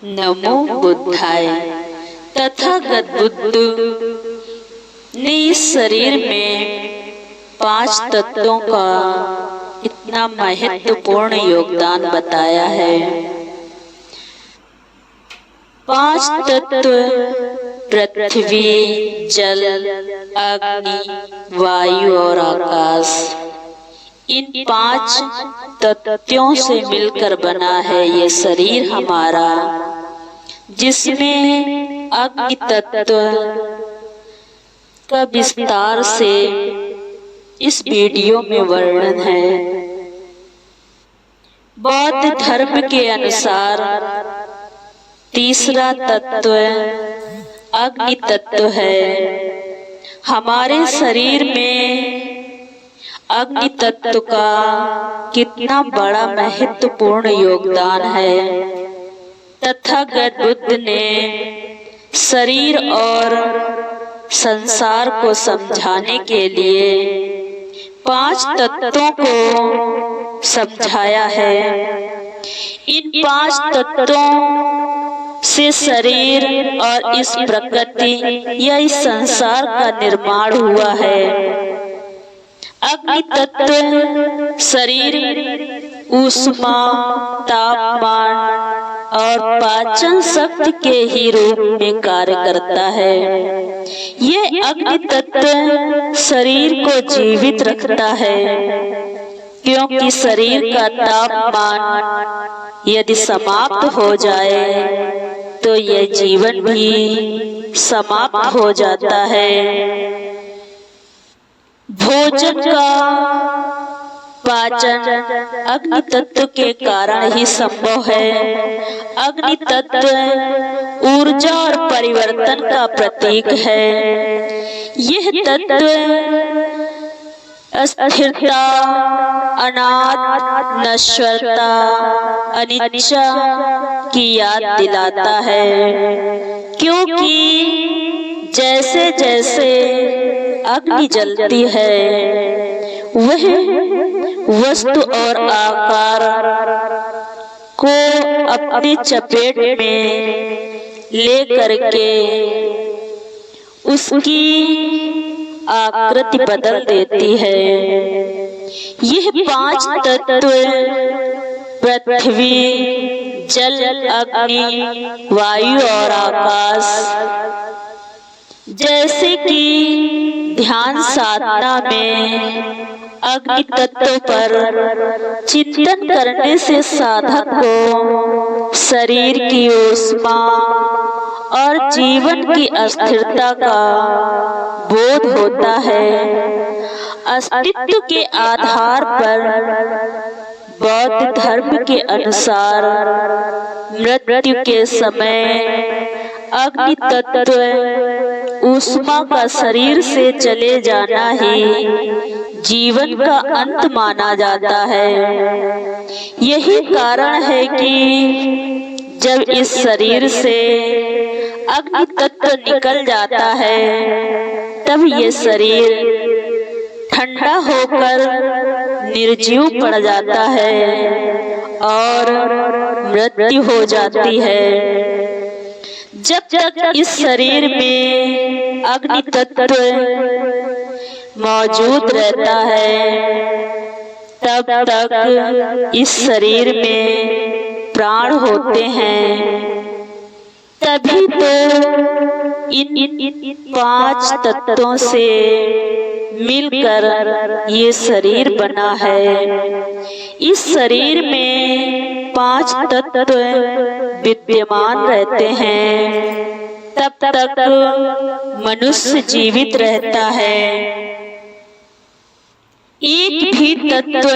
नमो बुद्धाय। तथागत बुद्ध ने इस शरीर में 5 तत्वों का इतना महत्वपूर्ण योगदान बताया है। 5 तत्व पृथ्वी, जल, अग्नि, वायु और आकाश, इन 5 तत्वों से मिलकर बना है ये शरीर हमारा, जिसमें अग्नि तत्व का विस्तार से इस वीडियो में वर्णन है। बौद्ध धर्म के अनुसार तीसरा तत्व अग्नि तत्व है। हमारे शरीर में अग्नि तत्व का कितना बड़ा महत्वपूर्ण योगदान है। तथागत बुद्ध ने शरीर और संसार को समझाने के लिए 5 तत्वों को समझाया है। इन 5 तत्वों से शरीर और इस प्रकृति या इस संसार का निर्माण हुआ है। अग्नि तत्व शरीर, ऊष्मा, तापमान और पाचन शक्ति के ही रूप में कार्य करता है। ये अग्नि तत्व शरीर को जीवित रखता है, क्योंकि शरीर का तापमान यदि समाप्त हो जाए तो यह जीवन भी समाप्त हो जाता है। भोजन का पाचन अग्नि तत्व के कारण ही संभव है। अग्नि तत्व ऊर्जा और परिवर्तन का प्रतीक है। यह तत्व अस्थिरता, अनादि, नश्वरता, अनिच्छा की याद दिलाता है, क्योंकि जैसे जैसे अग्नि जलती है वह वस्तु और आकार को अपने चपेट में ले करके उसकी आकृति बदल देती है। यह 5 तत्व पृथ्वी, जल, अग्नि, वायु और आकाश, जैसे कि ध्यान साधना में अग्नि तत्व पर चिंतन करने से साधक को शरीर की ऊष्मा और जीवन की अस्थिरता का बोध होता है। अस्तित्व के आधार पर बौद्ध धर्म के अनुसार मृत्यु के समय अग्नि तत्व ऊष्मा का शरीर से चले जाना ही जीवन का अंत माना जाता है। यही कारण है कि जब इस शरीर से अग्नि तत्व निकल जाता है तब ये शरीर ठंडा होकर निर्जीव पड़ जाता है और मृत्यु हो जाती है। जब तक इस शरीर में अग्नि तत्व मौजूद रहता है तब तक इस शरीर में प्राण होते हैं। तभी तो इन 5 तत्वों से मिलकर ये शरीर बना है। इस शरीर में 5 तत्व विद्यमान रहते हैं, तब तक मनुष्य जीवित रहता है। एक भी तत्व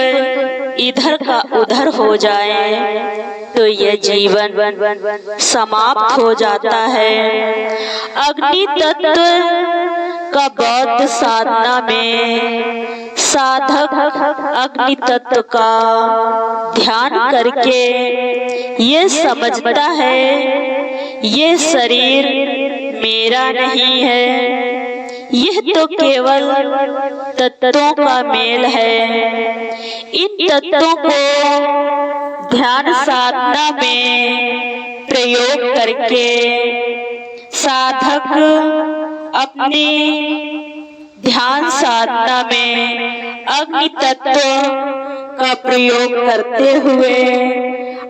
इधर का उधर हो जाए तो यह जीवन समाप्त हो जाता है। अग्नि तत्व का बौद्ध साधना में साधक अग्नि तत्व का ध्यान करके ये समझता है ये शरीर मेरा नहीं है, यह तो केवल तत्वों का मेल है। इन तत्वों को ध्यान साधना में प्रयोग करके साधक अपने ध्यान साधना में अग्नि तत्व का प्रयोग करते हुए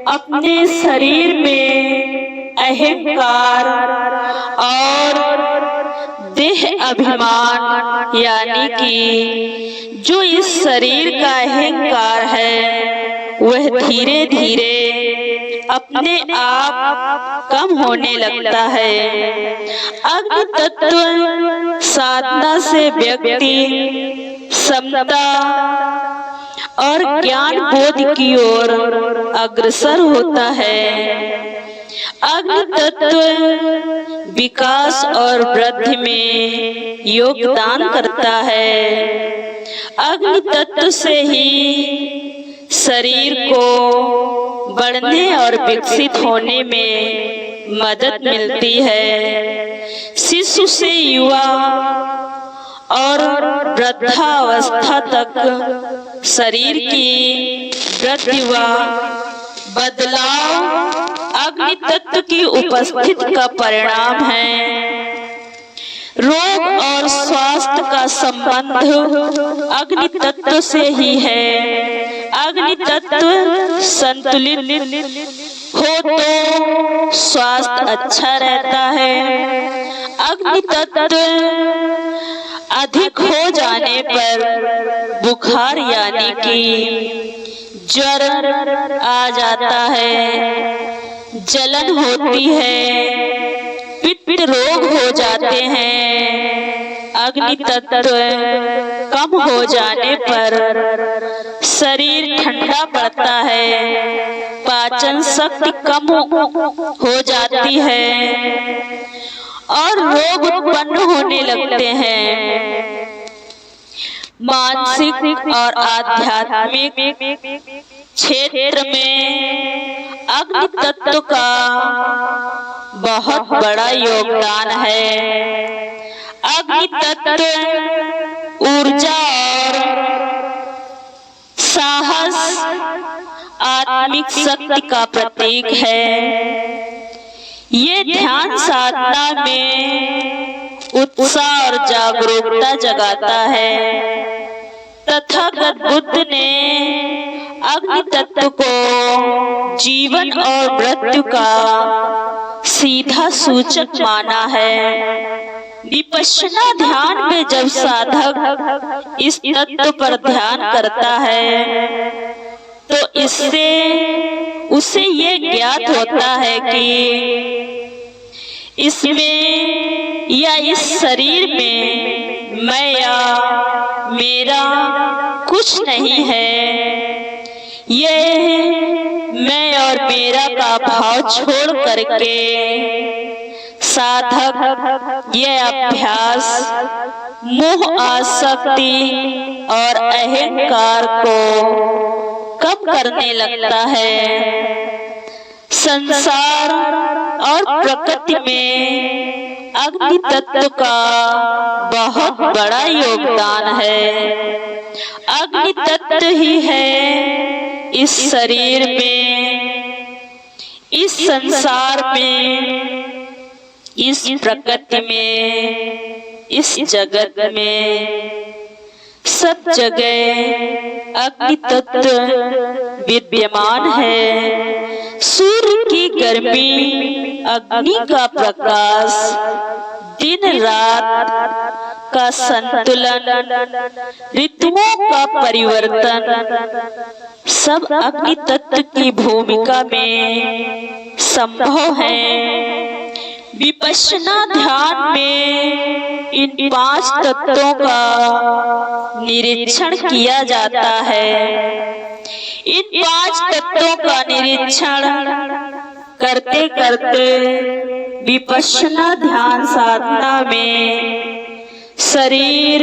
अपने शरीर में अहंकार और देह अभिमान यानी कि जो इस शरीर का अहंकार है वह धीरे धीरे अपने आप कम होने लगता है। अग्नि तत्व साधना से व्यक्ति समता और ज्ञान बोध की ओर अग्रसर होता है। अग्नि तत्व विकास और वृद्धि में योगदान करता है। अग्नि तत्व से ही शरीर को बढ़ने और विकसित होने में मदद मिलती है। शिशु से युवा और वृद्धावस्था तक शरीर की वृद्धि व बदलाव अग्नि तत्व की उपस्थिति का परिणाम है। रोग और स्वास्थ्य का संबंध अग्नि तत्व से ही है। अग्नि तत्व संतुलित हो तो स्वास्थ्य अच्छा रहता है। अग्नि तत्व अधिक हो जाने पर बुखार यानी कि ज्वर आ जाता है, जलन होती है, पित्त रोग हो जाते हैं। अग्नि तत्व कम हो जाने पर शरीर ठंडा पड़ता है, पाचन शक्ति कम हो जाती है और रोग उत्पन्न होने लगते हैं। मानसिक और आध्यात्मिक क्षेत्र में अग्नि तत्व का बहुत बड़ा योगदान है। अग्नि तत्व ऊर्जा और साहस, आत्मिक शक्ति का प्रतीक है। ये ध्यान साधना में उत्साह और जागरूकता जगाता है। तथागत बुद्ध ने अग्नि तत्व को जीवन और मृत्यु का सीधा सूचक माना है। विपश्यना ध्यान में जब साधक इस तत्व पर ध्यान करता है तो इससे उसे ये ज्ञात होता है कि इसमें या इस शरीर में मैं या मेरा कुछ नहीं है। ये मैं और मेरा का भाव छोड़ करके साधक ये अभ्यास मोह, आसक्ति और अहंकार को कम करने लगता है। संसार और प्रकृति में अग्नि तत्व का बहुत बड़ा योगदान है। अग्नि तत्व ही है इस शरीर में, इस संसार में, इस प्रकृति में, इस जगत में, सब जगह अग्नि तत्व विद्यमान है। सूर्य की गर्मी, अग्नि का प्रकाश, दिन रात का संतुलन, ऋतुओं का परिवर्तन सब अग्नि तत्व की भूमिका में संभव है। विपश्यना ध्यान में इन 5 तत्वों का निरीक्षण किया जाता है। इन 5 तत्वों का निरीक्षण करते करते विपश्यना ध्यान साधना में शरीर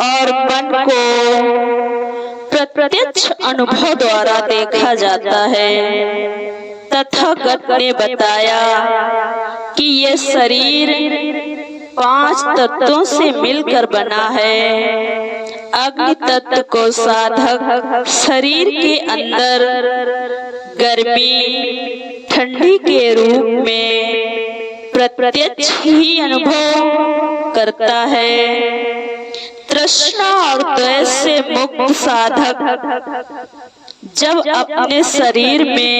और मन को प्रत्यक्ष अनुभव द्वारा देखा जाता है। तथागत ने बताया कि ये शरीर 5 तत्वों से मिलकर बना है। अग्नि तत्व को साधक शरीर के अंदर गर्मी ठंडी के रूप में प्रत्यक्ष ही अनुभव करता है। तृष्णा और द्वेष से मुक्त साधक जब अपने शरीर में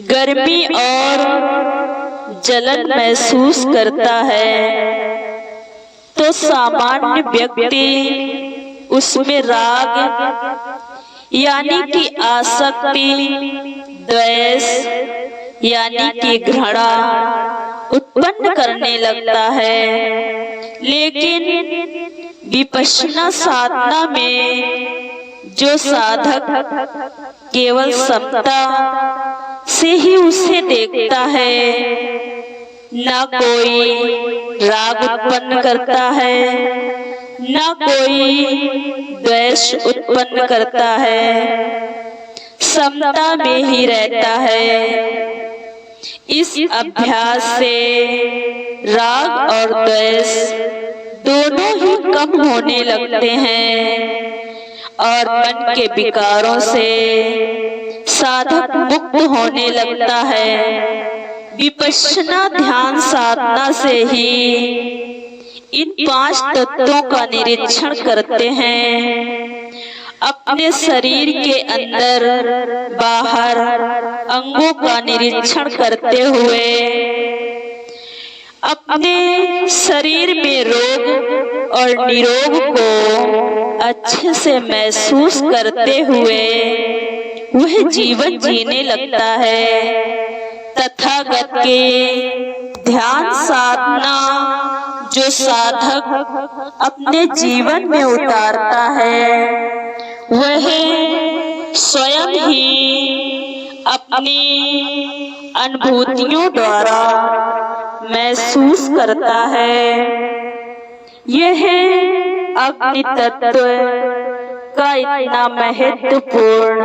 गर्मी और जलन महसूस करता है तो सामान्य व्यक्ति उसमें राग यानी कि आसक्ति, द्वेष यानी कि घृणा उत्पन्न करने लगता है। लेकिन विपश्यना साधना में जो साधक केवल समता से ही उसे देखता है, न कोई राग उत्पन्न करता है, न कोई द्वेष उत्पन्न करता है, समता में ही रहता है। इस अभ्यास से राग और द्वेष दोनों ही कम होने लगते हैं और मन के विकारों से साधक मुक्त होने लगता है। विपश्यना ध्यान साधना से ही इन 5 तत्वों का निरीक्षण करते हैं। अपने शरीर के अंदर बाहर अंगों का निरीक्षण करते हुए अपने शरीर में रोग और निरोग को अच्छे से महसूस करते हुए वह जीवन जीने लगता है। तथागत के ध्यान साधना जो साधक अपने जीवन में उतारता है वह स्वयं ही अपनी अनुभूतियों द्वारा महसूस करता है। यह अग्नि तत्व का इतना महत्वपूर्ण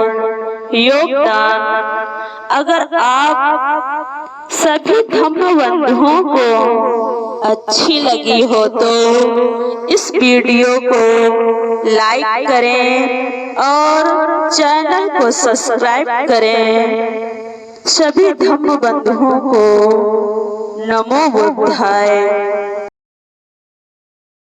योगदान अगर आप सभी धम्म बंधुओं को अच्छी लगी हो तो इस वीडियो को लाइक करें और चैनल को सब्सक्राइब करें। सभी धम्म बंधुओं को नमो बुद्धाय।